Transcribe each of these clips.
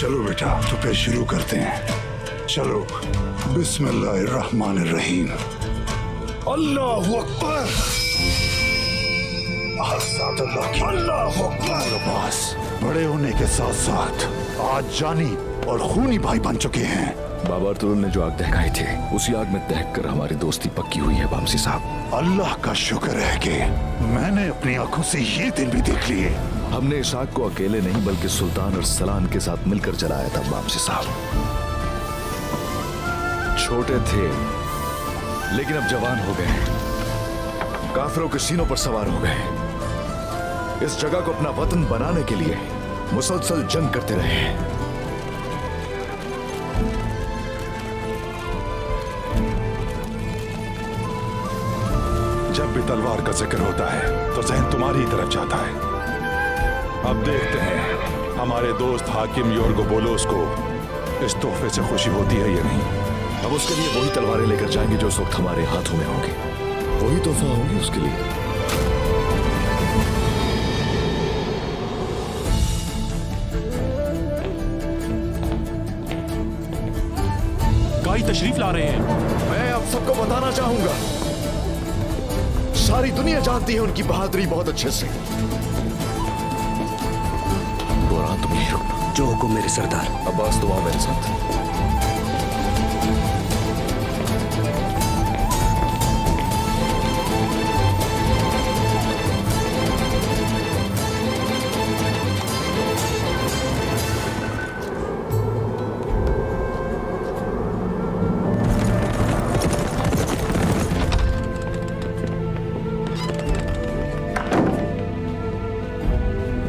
चलो बेटा, तो फिर शुरू करते हैं। चलो, बिस्मिल्लाहिर्रहमानिर्रहीम। अल्लाहु अकबर। अल्लाहु अकबर। अब्बास बड़े होने के साथ साथ आज जानी और खूनी भाई बन चुके हैं। बाबा अर्तुगरुल ने जो आग दहकाई थी, उसी आग में दहक कर हमारी दोस्ती पक्की हुई है वामसी साहब। अल्लाह का शुक्र है कि मैंने अपनी आंखों से ये दिन भी देख लिए। हमने इस आग को अकेले नहीं बल्कि सुल्तान और सलान के साथ मिलकर जलाया था वामसी साहब। छोटे थे लेकिन अब जवान हो गए, काफिरों के सीनों पर सवार हो गए। इस जगह को अपना वतन बनाने के लिए मुसलसल जंग करते रहे। जब भी तलवार का जिक्र होता है तो जहन तुम्हारी ही तरफ जाता है। अब देखते हैं हमारे दोस्त हाकिम योर्गो बोलोस को इस तोहफे से खुशी होती है या नहीं। अब उसके लिए वही तलवारें लेकर जाएंगे जो उस वक्त हमारे हाथों में होंगी। वही तोहफा होंगी उसके लिए। काई तशरीफ ला रहे हैं। मैं आप सबको बताना चाहूंगा, सारी दुनिया जानती है उनकी बहादुरी बहुत अच्छे से। बुरहान, तुम यहीं रुकना। जो हुक्म मेरे सरदार। अब्बास, तुम आओ मेरे साथ।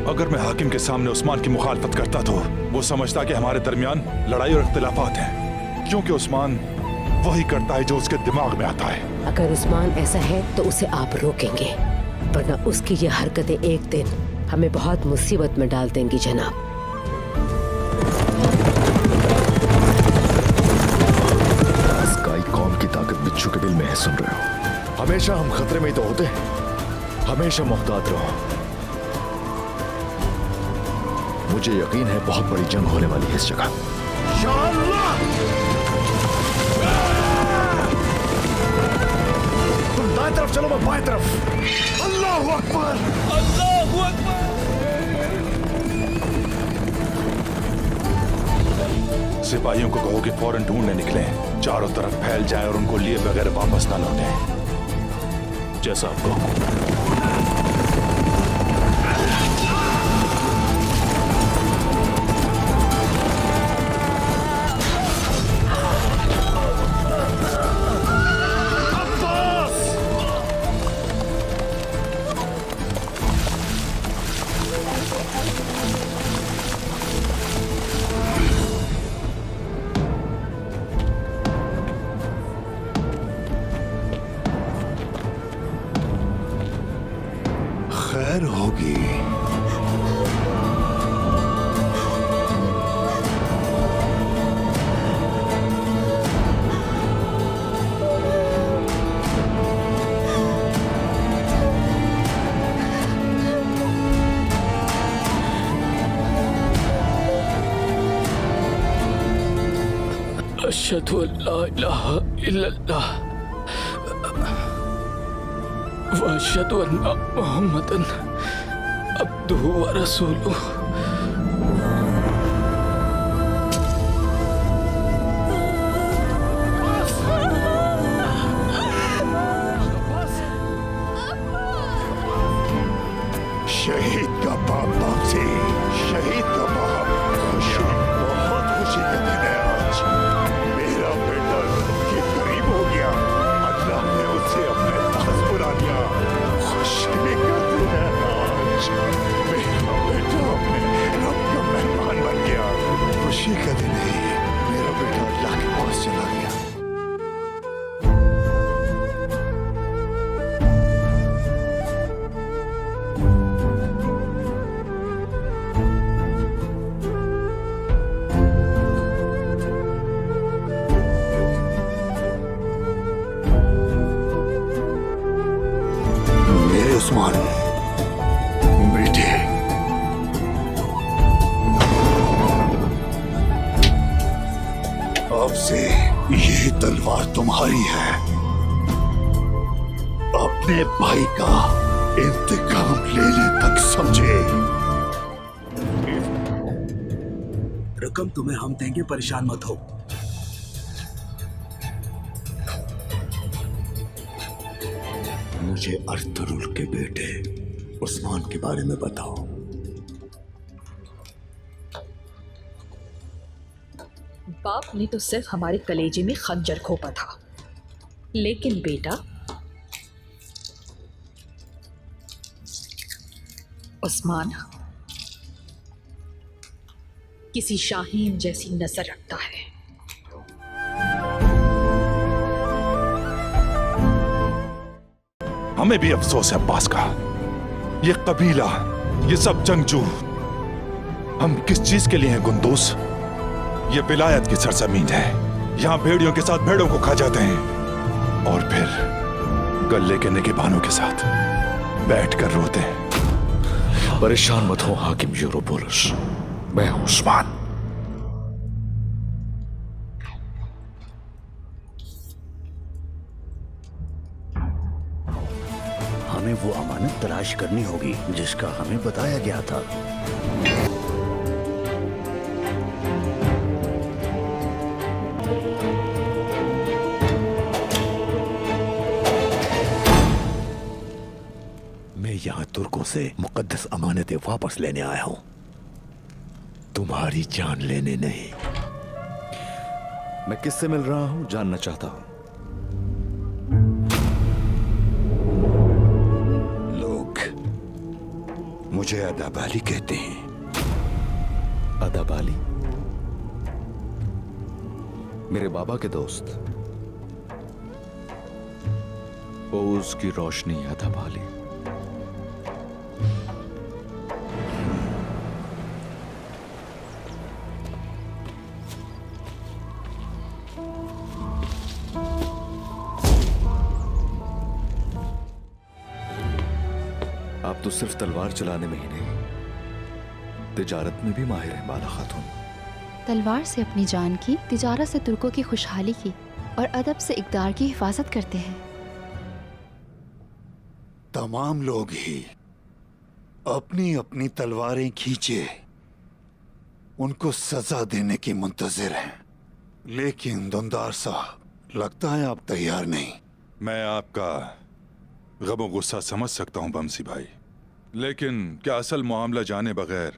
अगर मैं हाकिम के सामने उस्मान की मुखालफत करता तो वो समझता कि हमारे दरमियान लड़ाई और इख्तिलाफात हैं, क्योंकि उस्मान वही करता है जो उसके दिमाग में आता है। अगर उस्मान ऐसा है तो उसे आप रोकेंगे, वरना उसकी ये हरकतें एक दिन हमें बहुत मुसीबत में डाल देंगी जनाब। स्काई कौम की ताकत बिच्छू के दिल में है, सुन रहे हो? हमेशा हम खतरे में ही तो होते हैं। हमेशा मोहतात रहो। मुझे यकीन है बहुत बड़ी जंग होने वाली है इस जगह। तुम दाएं तरफ चलो, मैं बाएं तरफ। अल्लाहु अकबर। अल्लाहु अकबर। सिपाहियों को कहो कि फौरन ढूंढने निकले, चारों तरफ फैल जाए और उनको लिए बगैर वापस ना लौटे। जैसा आपको। खैर होगी। अशहदु अल्ला इलाहा इल्लल्लाह व अशहदु अन्ना मुहम्मदन अब्दुहु व रसूलुहु। शहीद का बाप वापसी, शहीद का बाप। खुशी, बहुत खुशी का दिन है आज। मेरा बेटा के करीब हो गया। अल्लाह ने उसे अपने पास बुला लिया। खुशी का दिन है आज। मेरा बेटा अपने रब का मेहमान बन गया। खुशी का दिन है। मेरा बेटा अल्लाह के पास चला गया। उस्मान बेटे, से ये तलवार तुम्हारी है। अपने भाई का इंतकाम लेने तक समझे। रकम तुम्हें हम देंगे, परेशान मत हो। मुझे अर्तुरुल के बेटे उस्मान के बारे में बताओ। बाप ने तो सिर्फ हमारे कलेजे में खंजर घोंपा था, लेकिन बेटा उस्मान किसी शाहीन जैसी नजर रखता है। हमें भी अफसोस है अब्बास का। ये कबीला, ये सब जंगजू, हम किस चीज के लिए हैं गुंदूस? ये विलायत की सरजमीन है। यहाँ भेड़ियों के साथ भेड़ों को खा जाते हैं और फिर गले के निगहबानों के साथ बैठकर रोते हैं। परेशान मत हो हाकिम यूरोपोलिस, मैं हूं उस्मान। हमें वो अमानत तलाश करनी होगी जिसका हमें बताया गया था। मैं यहाँ तुर्कों से मुकद्दस अमानतें वापस लेने आया हूँ, तुम्हारी जान लेने नहीं। मैं किससे मिल रहा हूं जानना चाहता हूं। लोग मुझे अदाबाली कहते हैं। अदाबाली? मेरे बाबा के दोस्त। ओज की रोशनी अदाबाली। आप तो सिर्फ तलवार चलाने में ही नहीं, तिजारत में भी माहिर हैं बाला खातून। तलवार से अपनी जान की, तिजारत से तुर्कों की खुशहाली की और अदब से इक़्तिदार की हिफाजत करते हैं। तमाम लोग ही अपनी अपनी तलवारें खींचे उनको सजा देने की मुंतजिर हैं, लेकिन दुंदार साहब लगता है आप तैयार नहीं। मैं आपका गम गुस्सा समझ सकता हूं बमसी भाई, लेकिन क्या असल मामला जाने बगैर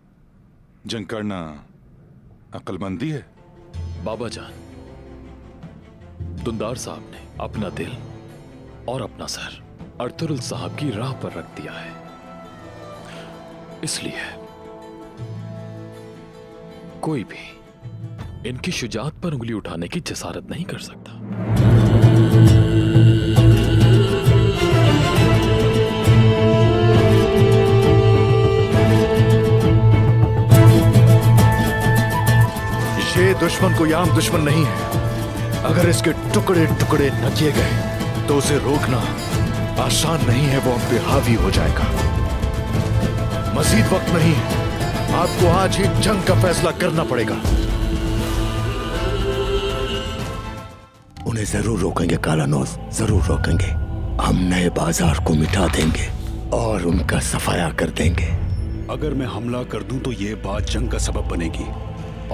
जंग करना अक्लमंदी है? बाबा जान, दुंदार साहब ने अपना दिल और अपना सर अर्तुरुल साहब की राह पर रख दिया है, इसलिए कोई भी इनकी शुजाअत पर उंगली उठाने की जसारत नहीं कर सकता। ये दुश्मन कोई आम दुश्मन नहीं है। अगर इसके टुकड़े टुकड़े न किए गए तो उसे रोकना आसान नहीं है, वो हम पे हावी हो जाएगा। मजीद वक्त नहीं, आपको आज ही जंग का फैसला करना पड़ेगा। उन्हें जरूर रोकेंगे कालानौस, जरूर रोकेंगे। हम नए बाजार को मिटा देंगे और उनका सफाया कर देंगे। अगर मैं हमला कर दूं तो ये बात जंग का सबब बनेगी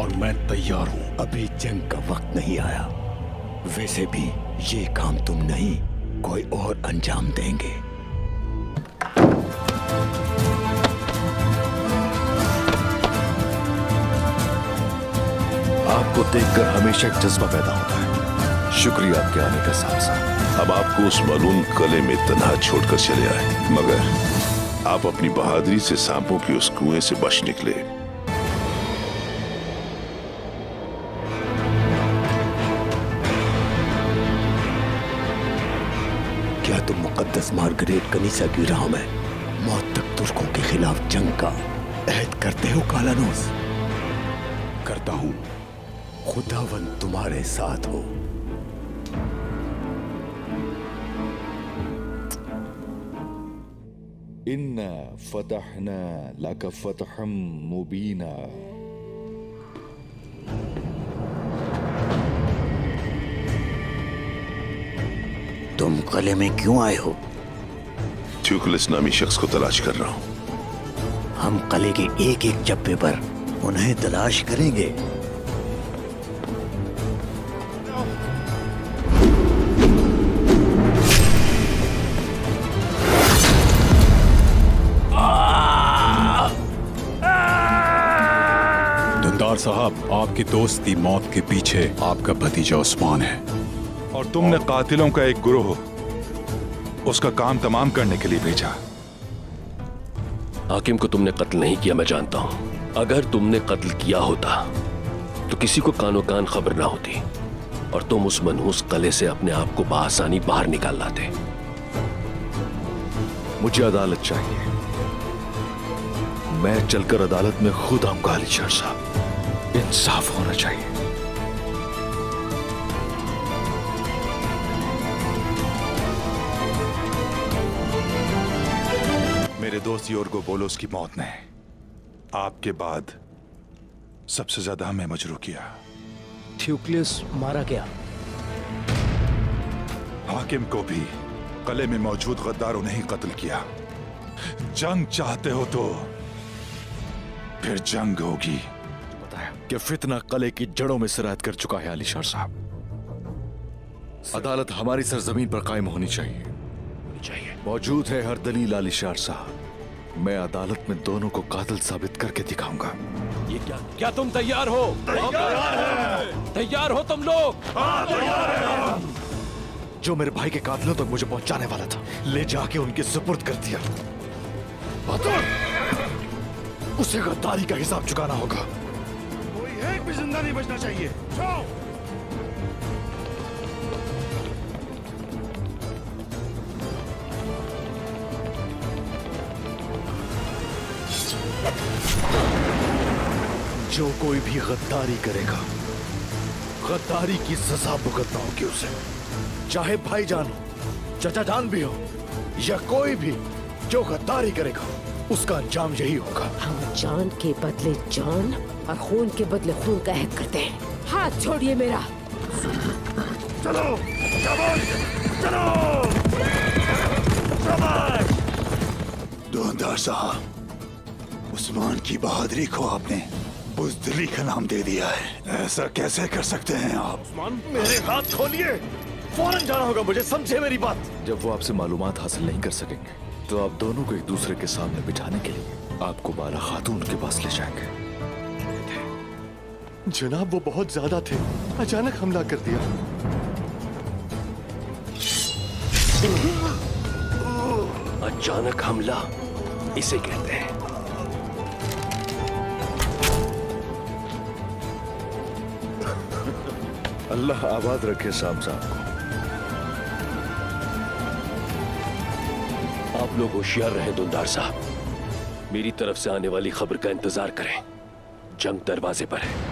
और मैं तैयार हूं। अभी जंग का वक्त नहीं आया। वैसे भी ये काम तुम नहीं, कोई और अंजाम देंगे। आपको देखकर हमेशा एक जज्बा पैदा होता है। शुक्रिया आपके आने का साहब। अब आपको उस मलूम कले में तन्हा छोड़कर चले आए, मगर आप अपनी बहादुरी से सांपों के उस कुएं से बच निकले। क्या तुम मुकद्दस मार्गरेट कनीसा की राह में मौत तक तुर्कों के खिलाफ जंग का अहद करते हो कालानौस? करता हूं। खुदावन तुम्हारे साथ हो। इन्ना फतहना लका फतहम मुबीना। कले में क्यों आए हो? ट्यूकलिस नामी शख्स को तलाश कर रहा हूँ। हम कले के एक एक चप्पे पर उन्हें तलाश करेंगे। धुंधार साहब, आपकी दोस्त की मौत के पीछे आपका भतीजा उस्मान है। और तुमने कातिलों का एक गिरोह उसका काम तमाम करने के लिए भेजा। हाकिम को तुमने कत्ल नहीं किया, मैं जानता हूं। अगर तुमने कत्ल किया होता तो किसी को कानो कान खबर ना होती और तुम उस मनहूस कले से अपने आप को बआसानी बाहर निकाल लाते। मुझे अदालत चाहिए। मैं चलकर अदालत में खुद आऊंगा अलीशर साहब। इंसाफ होना चाहिए। मेरे दोस्त योर्गो बोलोस की मौत ने आपके बाद सबसे ज्यादा हमें मजरूह किया। ट्यूकलिस मारा गया। हाकिम को भी कले में मौजूद गद्दारों ने ही कत्ल किया। जंग चाहते हो तो फिर जंग होगी। बताया कि फितना कले की जड़ों में सिरायत कर चुका है अलीशर साहब। अदालत हमारी सरजमीन पर कायम होनी चाहिए। मौजूद है हर दलील अलीशर साहब। मैं अदालत में दोनों को कातिल साबित करके दिखाऊंगा। ये क्या तुम तैयार हो? तैयार हो तुम लोग? जो मेरे भाई के कातिलों तक मुझे पहुंचाने वाला था, ले जाके उनके सुपुर्द कर दिया। उसे गद्दारी का हिसाब चुकाना होगा। कोई एक भी जिंदा नहीं बचना चाहिए। जाओ। जो कोई भी गद्दारी करेगा, गद्दारी की सजा भुगतना होगी उसे। चाहे भाईजान हो, चाचा जान भी हो, या कोई भी जो गद्दारी करेगा, उसका अंजाम यही होगा। हम जान के बदले जान और खून के बदले खून का अहद करते हैं। हाथ छोड़िए मेरा। चलो चलो। धुंधार साहब, उस्मान की बहादुरी को आपने बुज़दिली का नाम दे दिया है। ऐसा कैसे कर सकते हैं आप? मेरे हाथ खोलिए। फौरन जाना होगा मुझे, समझे मेरी बात। जब वो आपसे मालूमात हासिल नहीं कर सकेंगे तो आप दोनों को एक दूसरे के सामने बिठाने के लिए आपको बाला खातून के पास ले जाएंगे। जनाब, वो बहुत ज्यादा थे, अचानक हमला कर दिया। अचानक हमला इसे कहते हैं। अल्लाह आबाद रखे साहब को। आप लोग होशियार रहें धुंधार साहब। मेरी तरफ से आने वाली खबर का इंतजार करें। जंग दरवाजे पर है।